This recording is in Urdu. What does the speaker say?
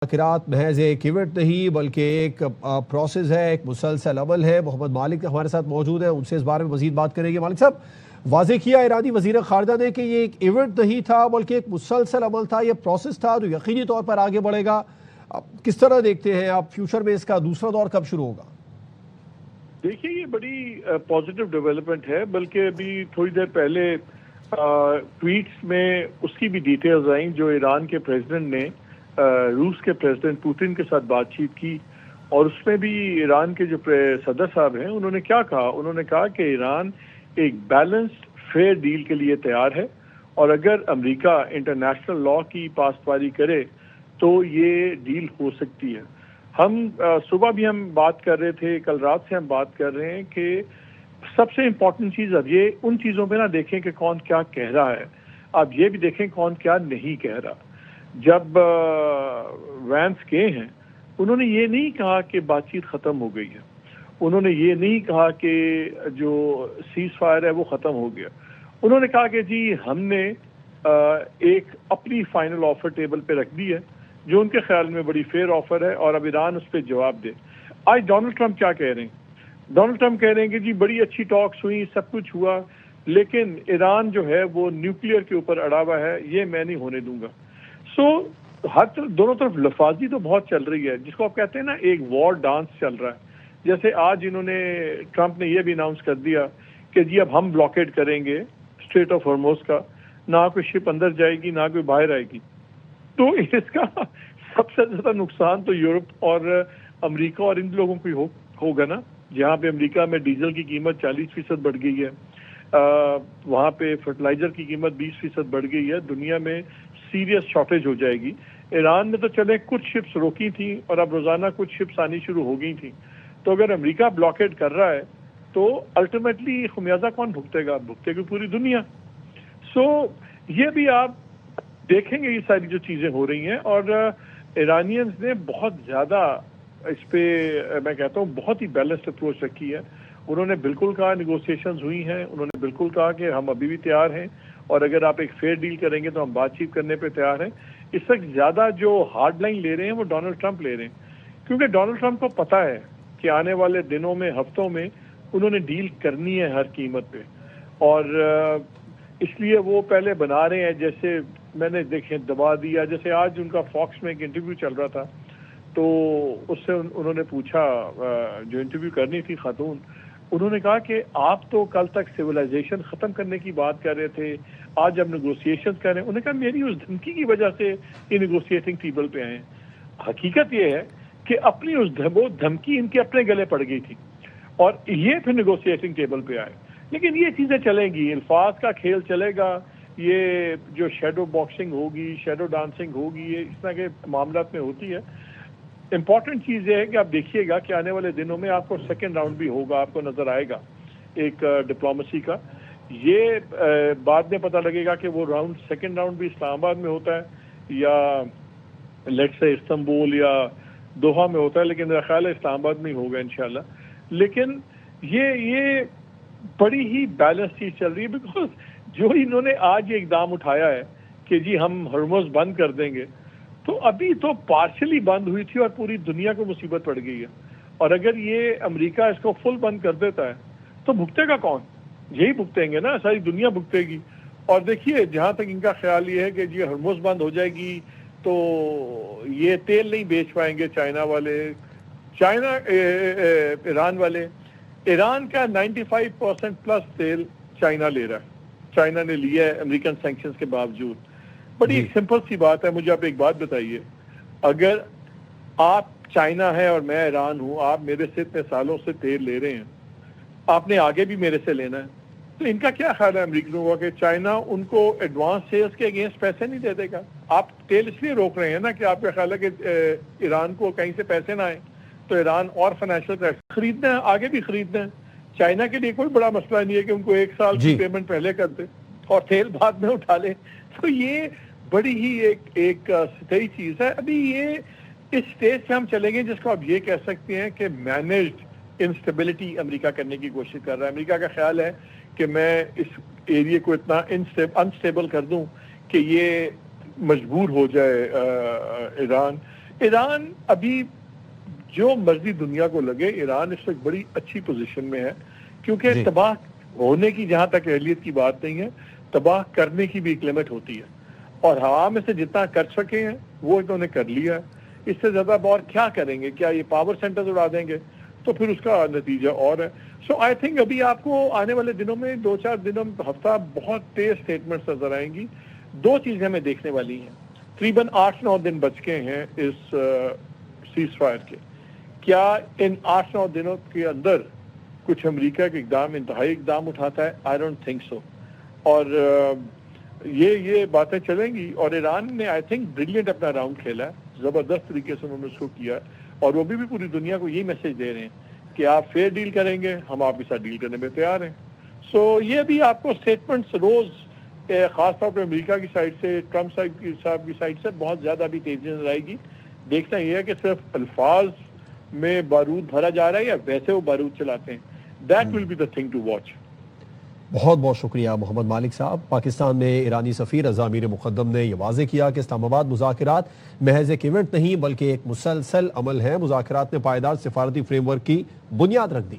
مذاکرات محض ایک ایونٹ نہیں بلکہ ایک پروسیس ہے، ایک مسلسل عمل ہے۔ محمد مالک ہمارے ساتھ موجود ہیں، ان سے اس بارے میں مزید بات کریں گے۔ مالک صاحب، واضح کیا ایرانی وزیر خارجہ نے کہ یہ ایک ایونٹ نہیں تھا بلکہ ایک مسلسل عمل تھا، یہ پروسیس تھا جو یقینی طور پر آگے بڑھے گا۔ کس طرح دیکھتے ہیں آپ فیوچر میں اس کا دوسرا دور کب شروع ہوگا؟ دیکھیے، یہ بڑی پازیٹیو ڈیولپمنٹ ہے، بلکہ ابھی تھوڑی دیر پہلے ٹویٹس میں اس کی بھی ڈیٹیلز آئیں جو ایران کے پریزیڈنٹ نے روس کے پریزیڈنٹ پوتن کے ساتھ بات چیت کی، اور اس میں بھی ایران کے جو صدر صاحب ہیں انہوں نے کیا کہا؟ انہوں نے کہا کہ ایران ایک بیلنسڈ فیئر ڈیل کے لیے تیار ہے، اور اگر امریکہ انٹرنیشنل لا کی پاسداری کرے تو یہ ڈیل ہو سکتی ہے۔ ہم صبح بھی ہم بات کر رہے تھے، کل رات سے ہم بات کر رہے ہیں کہ سب سے امپورٹنٹ چیز اب یہ ان چیزوں پہ نہ دیکھیں کہ کون کیا کہہ رہا ہے، اب یہ بھی دیکھیں کون کیا نہیں کہہ رہا۔ جب وینس گئے ہیں، انہوں نے یہ نہیں کہا کہ بات چیت ختم ہو گئی ہے، انہوں نے یہ نہیں کہا کہ جو سیز فائر ہے وہ ختم ہو گیا۔ انہوں نے کہا کہ جی ہم نے ایک اپنی فائنل آفر ٹیبل پہ رکھ دی ہے جو ان کے خیال میں بڑی فیئر آفر ہے، اور اب ایران اس پہ جواب دے۔ آج ڈونلڈ ٹرمپ کیا کہہ رہے ہیں؟ ڈونلڈ ٹرمپ کہہ رہے ہیں کہ جی بڑی اچھی ٹاکس ہوئی، سب کچھ ہوا، لیکن ایران جو ہے وہ نیوکلیئر کے اوپر اڑا ہوا ہے، یہ میں نہیں ہونے دوں گا۔ سو ہر طرف دونوں طرف لفاظی تو بہت چل رہی ہے، جس کو آپ کہتے ہیں نا ایک وار ڈانس چل رہا ہے۔ جیسے آج انہوں نے ٹرمپ نے یہ بھی اناؤنس کر دیا کہ جی اب ہم بلاکیڈ کریں گے اسٹریٹ آف ہارموز کا، نہ کوئی شپ اندر جائے گی نہ کوئی باہر آئے گی۔ تو اس کا سب سے زیادہ نقصان تو یورپ اور امریکہ اور ان لوگوں کو ہوگا نا، جہاں پہ امریکہ میں ڈیزل کی قیمت 40% بڑھ گئی ہے، وہاں پہ فرٹیلائزر کی قیمت 20% بڑھ گئی ہے، دنیا میں سیریس شارٹیج ہو جائے گی۔ ایران میں تو چلے کچھ شپس روکی تھیں اور اب روزانہ کچھ شپس آنی شروع ہو گئی تھیں، تو اگر امریکہ بلاکیڈ کر رہا ہے تو الٹیمیٹلی خمیازہ کون بھگتے گا؟ بھگتے گی پوری دنیا۔ سو یہ بھی آپ دیکھیں گے، یہ ساری جو چیزیں ہو رہی ہیں، اور ایرانینز نے بہت زیادہ اس پہ میں کہتا ہوں بہت ہی بیلنسڈ اپروچ رکھی ہے۔ انہوں نے بالکل کہا نیگوسیشنز ہوئی ہیں، انہوں نے بالکل کہا کہ ہم ابھی بھی تیار ہیں، اور اگر آپ ایک فیئر ڈیل کریں گے تو ہم بات چیت کرنے پہ تیار ہیں۔ اس وقت زیادہ جو ہارڈ لائن لے رہے ہیں وہ ڈونلڈ ٹرمپ لے رہے ہیں، کیونکہ ڈونلڈ ٹرمپ کو پتہ ہے کہ آنے والے دنوں میں ہفتوں میں انہوں نے ڈیل کرنی ہے ہر قیمت پہ، اور اس لیے وہ پہلے بنا رہے ہیں۔ جیسے میں نے دیکھیں دبا دیا، جیسے آج ان کا فاکس میں ایک انٹرویو چل رہا تھا، تو اس سے انہوں نے پوچھا، جو انٹرویو کرنی تھی خاتون، انہوں نے کہا کہ آپ تو کل تک سویلائزیشن ختم کرنے کی بات کر رہے تھے، آج اب نیگوسیشن کر رہے ہیں۔ انہوں نے کہا میری اس دھمکی کی وجہ سے یہ نیگوسیٹنگ ٹیبل پہ آئے ہیں۔ حقیقت یہ ہے کہ اپنی اس دھمکی ان کے اپنے گلے پڑ گئی تھی، اور یہ پھر نیگوسیٹنگ ٹیبل پہ آئے۔ لیکن یہ چیزیں چلیں گی، الفاظ کا کھیل چلے گا، یہ جو شیڈو باکسنگ ہوگی، شیڈو ڈانسنگ ہوگی، یہ اس طرح کے معاملات میں ہوتی ہے۔ امپورٹنٹ چیز یہ ہے کہ آپ دیکھیے گا کہ آنے والے دنوں میں آپ کو سیکنڈ راؤنڈ بھی ہوگا، آپ کو نظر آئے گا ایک ڈپلومیسی کا۔ یہ بعد میں پتہ لگے گا کہ وہ سیکنڈ راؤنڈ بھی اسلام آباد میں ہوتا ہے یا لیٹ سے استنبول یا دوحہ میں ہوتا ہے، لیکن میرا خیال ہے اسلام آباد میں ہی ہوگا انشاءاللہ۔ لیکن یہ بڑی ہی بیلنس چیز چل رہی ہے، بیکاز جو انہوں نے آج یہ اقدام اٹھایا ہے کہ جی ہم ہرمز بند کر دیں گے، تو ابھی تو پارشلی بند ہوئی تھی اور پوری دنیا کو مصیبت پڑ گئی ہے، اور اگر یہ امریکہ اس کو فل بند کر دیتا ہے تو بھگتے گا کون؟ یہی بھگتیں گے نا، ساری دنیا بھگتے گی۔ اور دیکھیے جہاں تک ان کا خیال یہ ہے کہ جی ہرمز بند ہو جائے گی تو یہ تیل نہیں بیچ پائیں گے چائنا والے، ایران والے۔ ایران کا 95% پلس تیل چائنا لے رہا ہے، چائنا نے لیا ہے امریکن سینکشنز کے باوجود۔ بڑی ایک سمپل سی بات ہے، مجھے آپ ایک بات بتائیے، اگر آپ چائنا ہے اور میں ایران ہوں، آپ میرے سے اتنے سالوں سے تیل لے رہے ہیں، آپ نے آگے بھی میرے سے لینا ہے، تو ان کا کیا خیال ہے امریکنوں کا کہ چائنا ان کو ایڈوانس سیلز کے اگینسٹ پیسے نہیں دے دے گا؟ آپ تیل اس لیے روک رہے ہیں نا کہ آپ کا خیال ہے کہ ایران کو کہیں سے پیسے نہ آئیں، تو ایران اور فائنینشیل کرائسس خریدنا ہے، آگے بھی خریدنا ہے۔ چائنا کے لیے کوئی بڑا مسئلہ نہیں ہے کہ ان کو 1 سال کی پیمنٹ پہلے کر دے اور تیل بعد میں اٹھا لے۔ تو یہ بڑی ہی ایک صحیح چیز ہے۔ ابھی یہ اس سٹیج سے ہم چلیں گے جس کو آپ یہ کہہ سکتے ہیں کہ مینجڈ انسٹیبلٹی امریکہ کرنے کی کوشش کر رہا ہے۔ امریکہ کا خیال ہے کہ میں اس ایریے کو اتنا انسٹیبل کر دوں کہ یہ مجبور ہو جائے ایران ایران ابھی جو مرضی دنیا کو لگے، ایران اس وقت بڑی اچھی پوزیشن میں ہے، کیونکہ جی تباہ ہونے کی جہاں تک اہلیت کی بات نہیں ہے، تباہ کرنے کی بھی ایک لمٹ ہوتی ہے، اور ہوا میں سے جتنا کر سکے ہیں وہ انہوں نے کر لیا ہے۔ اس سے زیادہ اور کیا کریں گے؟ کیا یہ پاور سینٹرز اڑا دیں گے؟ تو پھر اس کا نتیجہ اور ہے۔ سو آئی تھنک ابھی آپ کو آنے والے دنوں میں 2-4 دنوں ہفتہ بہت تیز سٹیٹمنٹس نظر آئیں گی۔ دو چیزیں ہمیں دیکھنے والی ہیں، تقریباً 8-9 دن بچ کے ہیں اس سیز فائر کے۔ کیا ان 8-9 دنوں کے اندر کچھ امریکہ کے اقدام، انتہائی اقدام اٹھاتا ہے؟ I don't think so. اور یہ باتیں چلیں گی، اور ایران نے آئی تھنک بریلینٹ اپنا راؤنڈ کھیلا ہے، زبردست طریقے سے انہوں نے اس کو کیا ہے، اور وہ بھی پوری دنیا کو یہی میسج دے رہے ہیں کہ آپ فیئر ڈیل کریں گے، ہم آپ کے ساتھ ڈیل کرنے میں تیار ہیں۔ سو یہ بھی آپ کو اسٹیٹمنٹس روز خاص طور پہ امریکہ کی سائڈ سے، ٹرمپ صاحب کی سائڈ سے بہت زیادہ ابھی تیزی نظر آئے گی۔ دیکھنا یہ ہے کہ صرف الفاظ میں بارود بھرا جا رہا ہے یا ویسے وہ بارود چلاتے ہیں۔ That will be the thing to watch. بہت بہت شکریہ محمد مالک صاحب۔ پاکستان میں ایرانی سفیر رضا امیر مقدم نے یہ واضح کیا کہ اسلام آباد مذاکرات محض ایک ایونٹ نہیں بلکہ ایک مسلسل عمل ہے۔ مذاکرات نے پائیدار سفارتی فریم ورک کی بنیاد رکھ دی۔